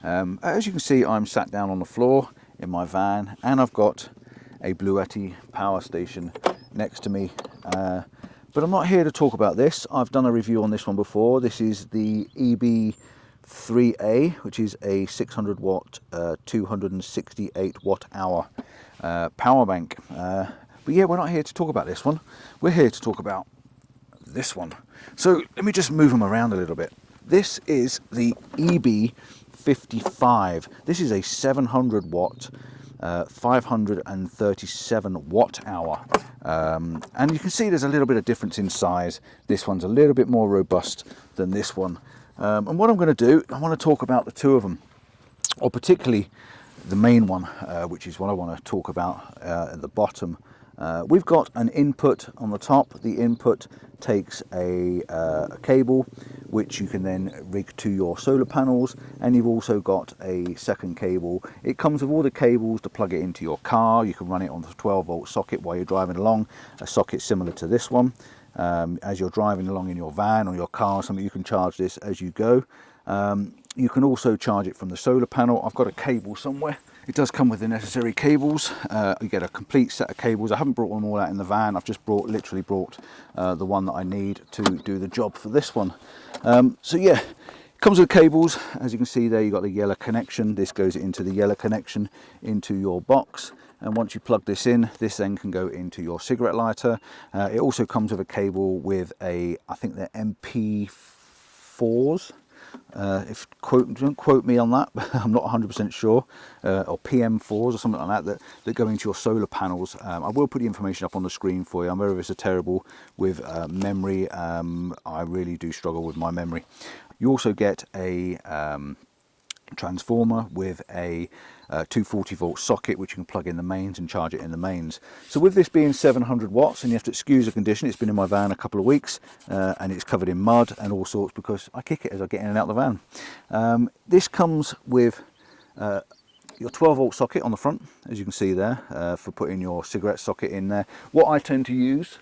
As you can see, I'm sat down on the floor in my van, and I've got a BLUETTI power station next to me. But I'm not here to talk about this. I've done a review on this one before. This is the EB5, which is a 600 watt, 268 watt hour power bank. But yeah, we're not here to talk about this one. We're here to talk about this one. So let me just move them around a little bit. This is the EB5. This is a 700 watt, 537 watt hour. And you can see there's a little bit of difference in size. This one's a little bit more robust than this one. And what I'm going to do, I want to talk about the two of them, or particularly the main one, which is what I want to talk about at the bottom. We've got an input on the top. The input takes a cable which you can then rig to your solar panels, and you've also got a second cable. It comes with all the cables to plug it into your car. You can run it on the 12-volt socket while you're driving along, a socket similar to this one. As you're driving along in your van or your car or something, you can charge this as you go. You can also charge it from the solar panel. I've got a cable somewhere. It does come with the necessary cables. You get a complete set of cables. I haven't brought them all out in the van. I've just literally brought the one that I need to do the job for this one. So yeah, it comes with cables. As you can see there, you've got the yellow connection. This goes into the yellow connection into your box. And once you plug this in, this then can go into your cigarette lighter. It also comes with a cable with I think they're MP4s. Don't quote me on that, but I'm not 100% sure, or PM4s or something like that go into your solar panels. I will put the information up on the screen for you. I'm very terrible with memory. I really do struggle with my memory. You also get a transformer with a 240 volt socket which you can plug in the mains and charge it in the mains. So with this being 700 watts, and you have to excuse the condition, it's been in my van a couple of weeks and it's covered in mud and all sorts because I kick it as I get in and out of the van. This comes with your 12 volt socket on the front, as you can see there, for putting your cigarette socket in there. What I tend to use,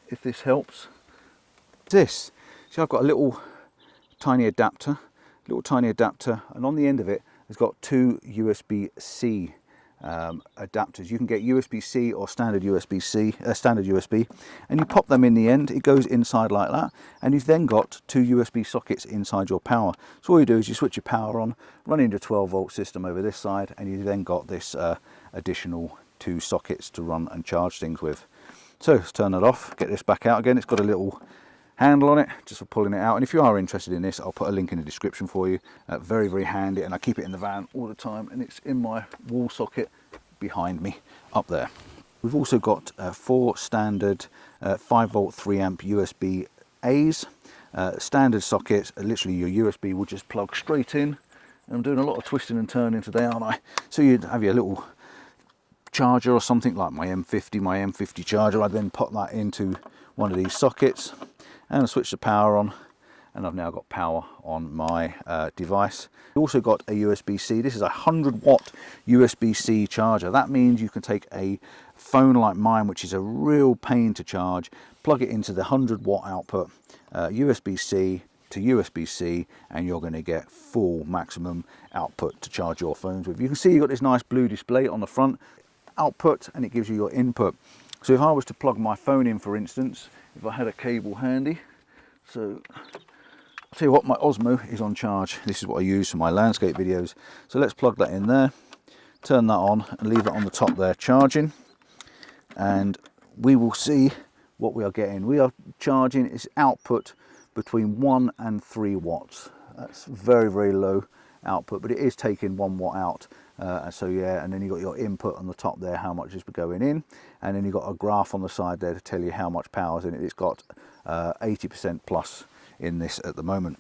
if this helps, is this. See, I've got a little tiny adapter, and on the end of it it's got two USB-C adapters. You can get USB-C or standard USB, and you pop them in the end. It goes inside like that, and you've then got two USB sockets inside your power. So all you do is you switch your power on, run into a 12 volt system over this side, and you then got this additional two sockets to run and charge things with. So let's turn that off, get this back out again. It's got a little handle on it just for pulling it out, and if you are interested in this, I'll put a link in the description for you. Very handy, and I keep it in the van all the time, and it's in my wall socket behind me up there. We've also got 4 standard 5 volt 3 amp USB A's, standard sockets. Literally your USB will just plug straight in. I'm doing a lot of twisting and turning today, aren't I? So you'd have your little charger or something like my M50 charger. I then pop that into one of these sockets and I switch the power on, and I've now got power on my device. We also got a USB-C. This is a 100 watt USB-C charger. That means you can take a phone like mine, which is a real pain to charge, plug it into the 100 watt output, USB-C to USB-C, and you're going to get full maximum output to charge your phones with. You can see you've got this nice blue display on the front, output, and it gives you your input. So if I was to plug my phone in, for instance, if I had a cable handy, so I'll tell you what, my Osmo is on charge. This is what I use for my landscape videos. So let's plug that in there, turn that on, and leave it on the top there charging, and we will see what we are getting. We are charging its output between 1 and 3 watts. That's very low output, but it is taking 1 watt out. So yeah, and then you've got your input on the top there, how much is going in, and then you've got a graph on the side there to tell you how much power's in it. It's got 80% plus in this at the moment.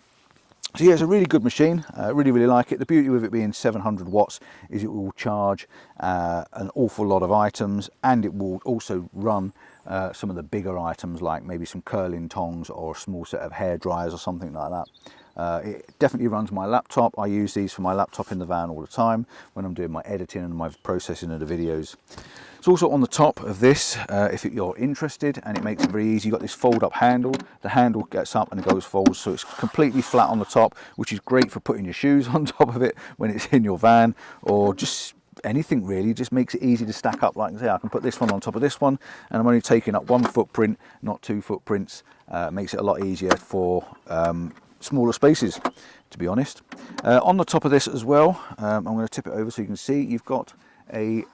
So yeah, it's a really good machine. Really like it. The beauty with it being 700 watts is it will charge an awful lot of items, and it will also run some of the bigger items like maybe some curling tongs or a small set of hair dryers or something like that. It definitely runs my laptop. I use these for my laptop in the van all the time when I'm doing my editing and my processing of the videos. It's also on the top of this if you're interested, and it makes it very easy. You've got this fold up handle. The handle gets up and it goes folds, so it's completely flat on the top, which is great for putting your shoes on top of it when it's in your van, or just anything really. Just makes it easy to stack up. Like I say, I can put this one on top of this one, and I'm only taking up 1 footprint, not 2 footprints. Makes it a lot easier for smaller spaces, to be honest. On the top of this as well, I'm going to tip it over so you can see, you've got a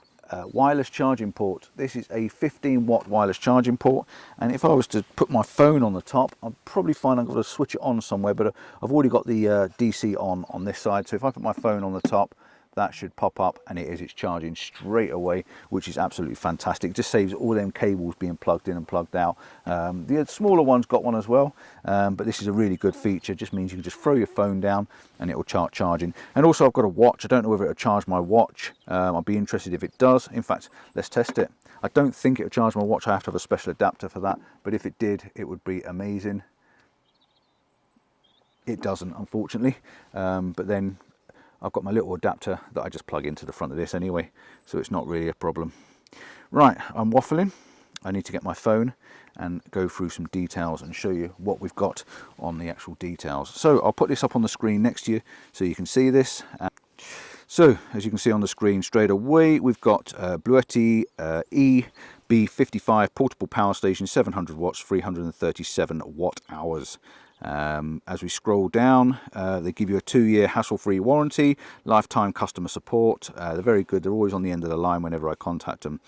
wireless charging port. This is a 15-watt wireless charging port, and if I was to put my phone on the top, I'd probably find I've got to switch it on somewhere, but I've already got the DC on this side, so if I put my phone on the top, that should pop up, and it's charging straight away, which is absolutely fantastic. It just saves all them cables being plugged in and plugged out. The smaller one's got one as well, but this is a really good feature. It just means you can just throw your phone down and it will start charging. And also I've got a watch. I don't know whether it'll charge my watch. I'll be interested if it does. In fact, let's test it. I don't think it'll charge my watch. I have to have a special adapter for that, but if it did, it would be amazing. It doesn't, unfortunately, but then I've got my little adapter that I just plug into the front of this anyway, so it's not really a problem. Right, I'm waffling. I need to get my phone and go through some details and show you what we've got on the actual details. So I'll put this up on the screen next to you so you can see this. So as you can see on the screen straight away, we've got BLUETTI EB5 portable power station, 700 watts, 337 watt hours. As we scroll down, they give you a 2-year hassle-free warranty, lifetime customer support. They're very good. They're always on the end of the line whenever I contact them.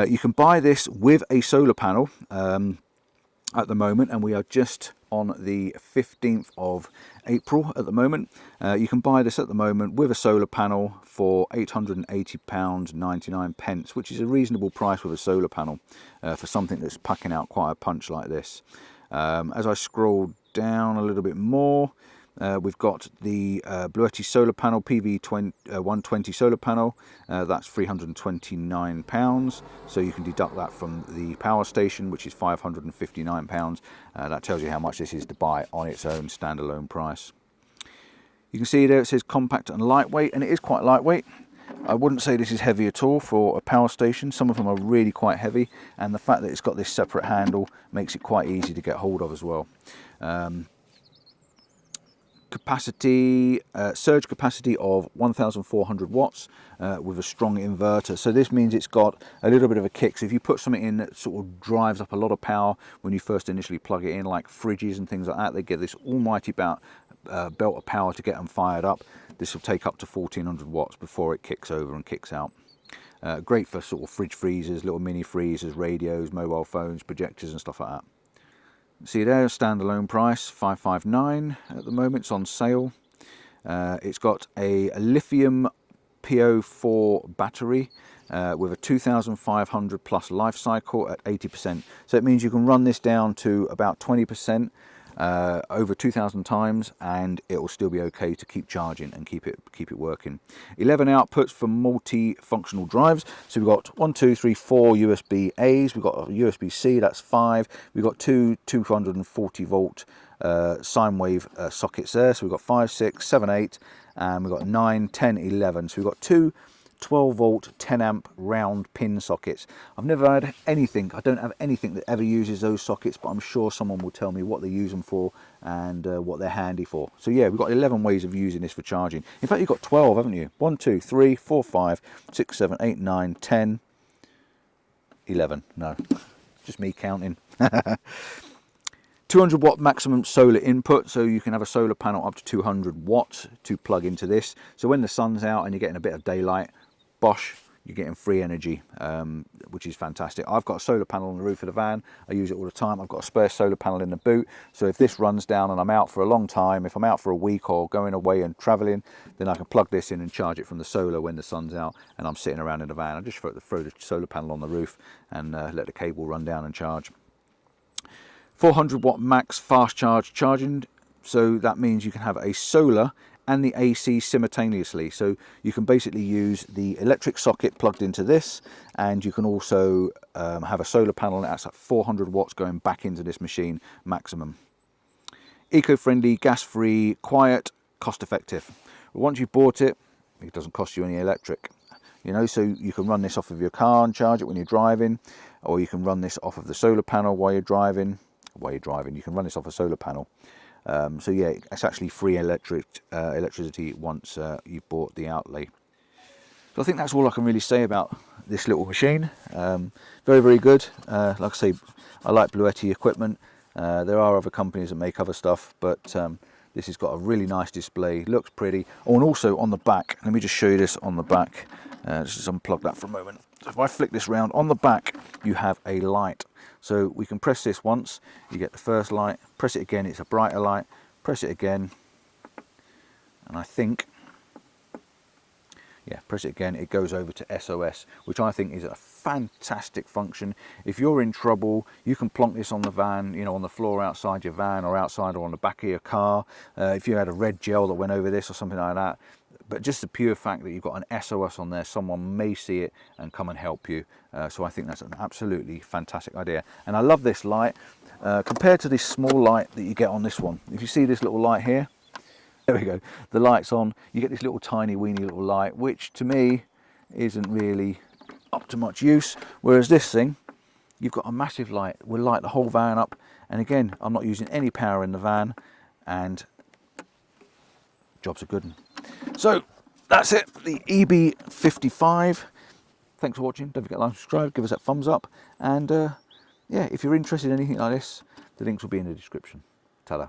You can buy this with a solar panel at the moment, and we are just on the 15th of April at the moment. You can buy this at the moment with a solar panel for £880.99, which is a reasonable price with a solar panel for something that's packing out quite a punch like this. As I scroll down a little bit more, we've got the BLUETTI solar panel, PV120 solar panel. That's £329, so you can deduct that from the power station, which is £559. That tells you how much this is to buy on its own standalone price. You can see there it says compact and lightweight, and it is quite lightweight. I wouldn't say this is heavy at all for a power station. Some of them are really quite heavy, and the fact that it's got this separate handle makes it quite easy to get hold of as well. Capacity, surge capacity of 1,400 watts with a strong inverter. So this means it's got a little bit of a kick. So if you put something in that sort of drives up a lot of power when you first initially plug it in, like fridges and things like that, they get this almighty belt of power to get them fired up. This will take up to 1,400 watts before it kicks over and kicks out. Great for sort of fridge freezers, little mini freezers, radios, mobile phones, projectors and stuff like that. See there, standalone price $559 at the moment. It's on sale. It's got a lithium PO4 battery with a 2,500 plus life cycle at 80%. So it means you can run this down to about 20% over 2,000 times, and it will still be okay to keep charging and keep it working. 11 outputs for multi-functional drives. So we've got 4 USB A's. We've got a USB C. That's 5. We've got two 240 volt sine wave sockets there. So we've got 5, 6, 7, 8, and we've got 9, 10, 11. So we've got two 12 volt 10 amp round pin sockets. I've never had anything, I don't have anything that ever uses those sockets, but I'm sure someone will tell me what they use them for and what they're handy for. So yeah, we've got 11 ways of using this for charging. In fact, you've got 12, haven't you? 1, 2, 3, 4, 5, 6, 7, 8, 9, 10, 11. No, just me counting. 200 watt maximum solar input, so you can have a solar panel up to 200 watts to plug into this. So when the sun's out and you're getting a bit of daylight, bosh, you're getting free energy, which is fantastic. I've got a solar panel on the roof of the van. I use it all the time. I've got a spare solar panel in the boot, so if this runs down and I'm out for a long time, if I'm out for a week or going away and traveling, then I can plug this in and charge it from the solar when the sun's out and I'm sitting around in the van. I just throw the solar panel on the roof and let the cable run down and charge. 400 watt max fast charge charging, so that means you can have a solar and the AC simultaneously. So you can basically use the electric socket plugged into this, and you can also have a solar panel that's at 400 watts going back into this machine maximum. eco-friendly, gas-free, quiet, cost-effective. Once you've bought it, it doesn't cost you any electric. You know, so you can run this off of your car and charge it when you're driving, or you can run this off of the solar panel while you're driving. You can run this off a solar panel. So yeah, it's actually free electricity once you've bought the outlay. So I think that's all I can really say about this little machine. Very, very good. Like I say, I like BLUETTI equipment. There are other companies that make other stuff, but this has got a really nice display, looks pretty. Oh, and also on the back, let me just show you this on the back. Just unplug that for a moment. So if I flick this round, on the back you have a light. So we can press this once, you get the first light, press it again, it's a brighter light, press it again, and I think, yeah, press it again, it goes over to SOS, which I think is a fantastic function. If you're in trouble, you can plonk this on the van, you know, on the floor outside your van, or outside or on the back of your car. If you had a red gel that went over this or something like that, but just the pure fact that you've got an SOS on there, someone may see it and come and help you. So I think that's an absolutely fantastic idea. And I love this light compared to this small light that you get on this one. If you see this little light here, there we go, the light's on, you get this little tiny weeny little light, which to me isn't really up to much use. Whereas this thing, you've got a massive light, will light the whole van up. And again, I'm not using any power in the van, and job's a good one. So that's it, the EB5. Thanks for watching. Don't forget to like and subscribe, give us that thumbs up, and yeah, if you're interested in anything like this, the links will be in the description. Ta-da.